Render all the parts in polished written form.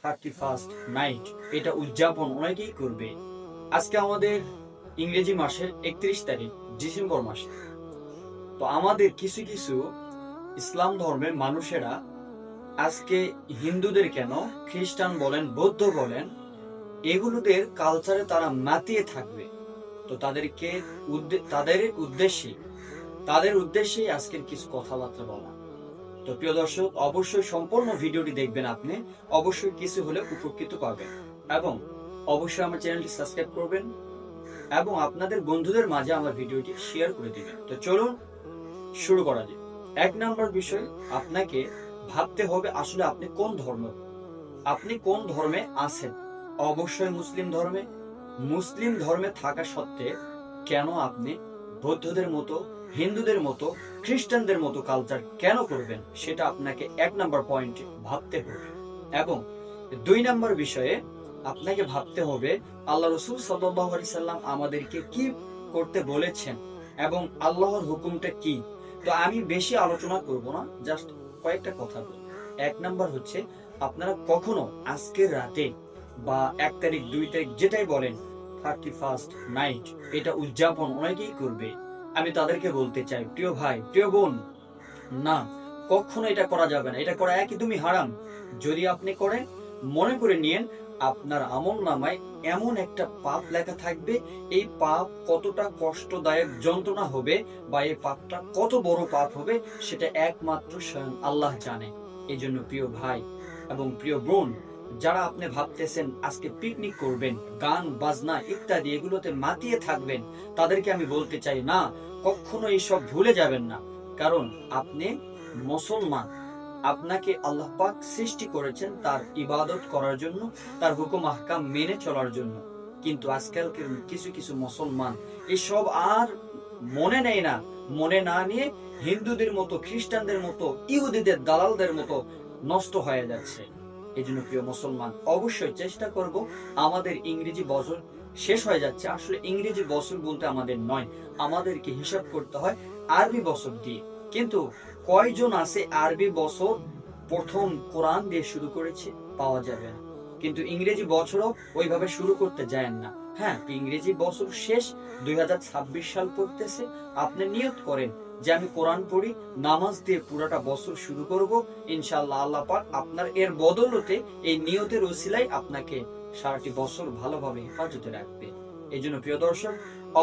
31st night, এটা উদযাপন অনেকেই করবে। আজকে আমাদের ইংরেজি মাসের 31 তারিখ, ডিসেম্বর মাসে। তো আমাদের কিছু কিছু ইসলাম ধর্মের মানুষেরা আজকে হিন্দুদের কেন, খ্রিস্টান বলেন, বৌদ্ধ বলেন, এগুলোদের কালচারে তারা মাতিয়ে থাকবে। তো তাদের উদ্দেশ্যে আজকের কিছু কথাবার্তা বলা। তো প্রিয় দর্শক, অবশ্যই সম্পূর্ণ ভিডিওটি দেখবেন, আপনি অবশ্যই কিছু হলে উপকৃত পাবেন, এবং অবশ্যই আমার চ্যানেলটি সাবস্ক্রাইব করবেন এবং আপনাদের বন্ধুদের মাঝে আমার ভিডিওটি শেয়ার করে দিবেন। তো চলুন শুরু করা যাক। 1 নম্বর বিষয়, আপনাকে ভাবতে হবে আসলে আপনি কোন ধর্মে আছেন। অবশ্যই মুসলিম ধর্মে থাকা সত্ত্বে কেন আপনি বৌদ্ধদের মতো, হিন্দুদের মতো, খ্রিস্টানদের মতো কালচার কেন করবেন, সেটা আপনাকে 1 নম্বর পয়েন্ট ভাবতে হবে। এবং 2 নম্বর বিষয়ে আপনাকে ভাবতে হবে আল্লাহ রাসূল সাল্লাল্লাহু আলাইহি সাল্লাম আমাদেরকে কি করতে বলেছেন এবং আল্লাহর হুকুমটা কি। তো আমি বেশি আলোচনা করব না, জাস্ট কয়েকটা কথা বলবো। 1 নম্বর হচ্ছে, আপনারা কখনো আজকের রাতে বা 1 তারিখ 2 তারিখ যেটাই বলেন, 31st নাইট, এটা উদযাপন অনেকেই করবে। আমি তাদেরকে বলতে চাই, প্রিয় ভাই, প্রিয় বোন, না, কখনো এটা করা যাবে না। এটা করা একদমই হারাম। যদি আপনি করেন, মনে করে নিয়েন আপনার আমলনামায় এমন একটা পাপ লেখা থাকবে। এই পাপ কতটা কষ্টদায়ক যন্ত্রণা হবে বা এই পাপটা কত বড় পাপ হবে, সেটা একমাত্র স্বয়ং আল্লাহ জানে। এই জন্য প্রিয় ভাই এবং প্রিয় বোন, যারা আপনি ভাবতেছেন আজকে পিকনিক করবেন, গান বাজনা ইত্যাদি এগুলোতে মাতিয়ে থাকবেন, তাদেরকে আমি বলতে চাই, না, কখনো এইসব ভুলে যাবেন না। কারণ আপনি মুসলমান, আপনাকে আল্লাহ পাক সৃষ্টি করেছেন তার ইবাদত করার জন্য, তার হুকুম আহকাম মেনে চলার জন্য। কিন্তু আজকালকার কিছু কিছু মুসলমান এসব আর মনে নেয় না। মনে না নিয়ে হিন্দুদের মতো, খ্রিস্টানদের মতো, ইহুদিদের দালালদের মতো নষ্ট হয়ে যাচ্ছে। এই জন্য প্রিয় মুসলমান, অবশ্যই চেষ্টা করব। আমাদের ইংরেজি বছর শেষ হয়ে যাচ্ছে। আসলে ইংরেজি বছর বলতে আমাদের নয়, আমাদেরকে হিসাব করতে হয় আরবি বছর দিয়ে। কিন্তু কয়জন আছে আরবি বছর প্রথম কোরআন দিয়ে শুরু করেছে, পাওয়া যাবে না। কিন্তু ইংরেজি বছরও ওইভাবে শুরু করতে যায় না। হ্যাঁ, ইংরেজি বছর শেষ, 2026 সাল পড়তেছে। আপনি নিয়ত করেন যে আমি কোরআন পড়ি, নামাজ দিয়ে পুরোটা বছর শুরু করব। ইনশাআল্লাহ আল্লাহ পাক আপনার এর বদলতে, এই নিয়তের ওসিলায় আপনাকে সারাটি বছর ভালোভাবে হেফাজতে রাখবে। এই জন্য প্রিয় দর্শক,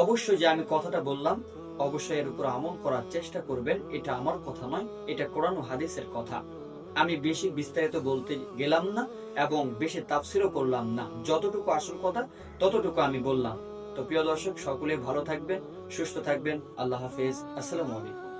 অবশ্যই যে আমি কথাটা বললাম, অবশ্যই এর উপর আমল করার চেষ্টা করবেন। এটা আমার কথা নয়, এটা কোরআন ও হাদিসের কথা। আমি বেশি বিস্তারিত বলতে গেলাম না এবং বেশি তাফসীরও করলাম না। যতটুকু আসল কথা ততটুকু আমি বললাম। তো প্রিয় দর্শক, সকলে ভালো থাকবেন, সুস্থ থাকবেন। আল্লাহ হাফেজ। আসসালামু আলাইকুম।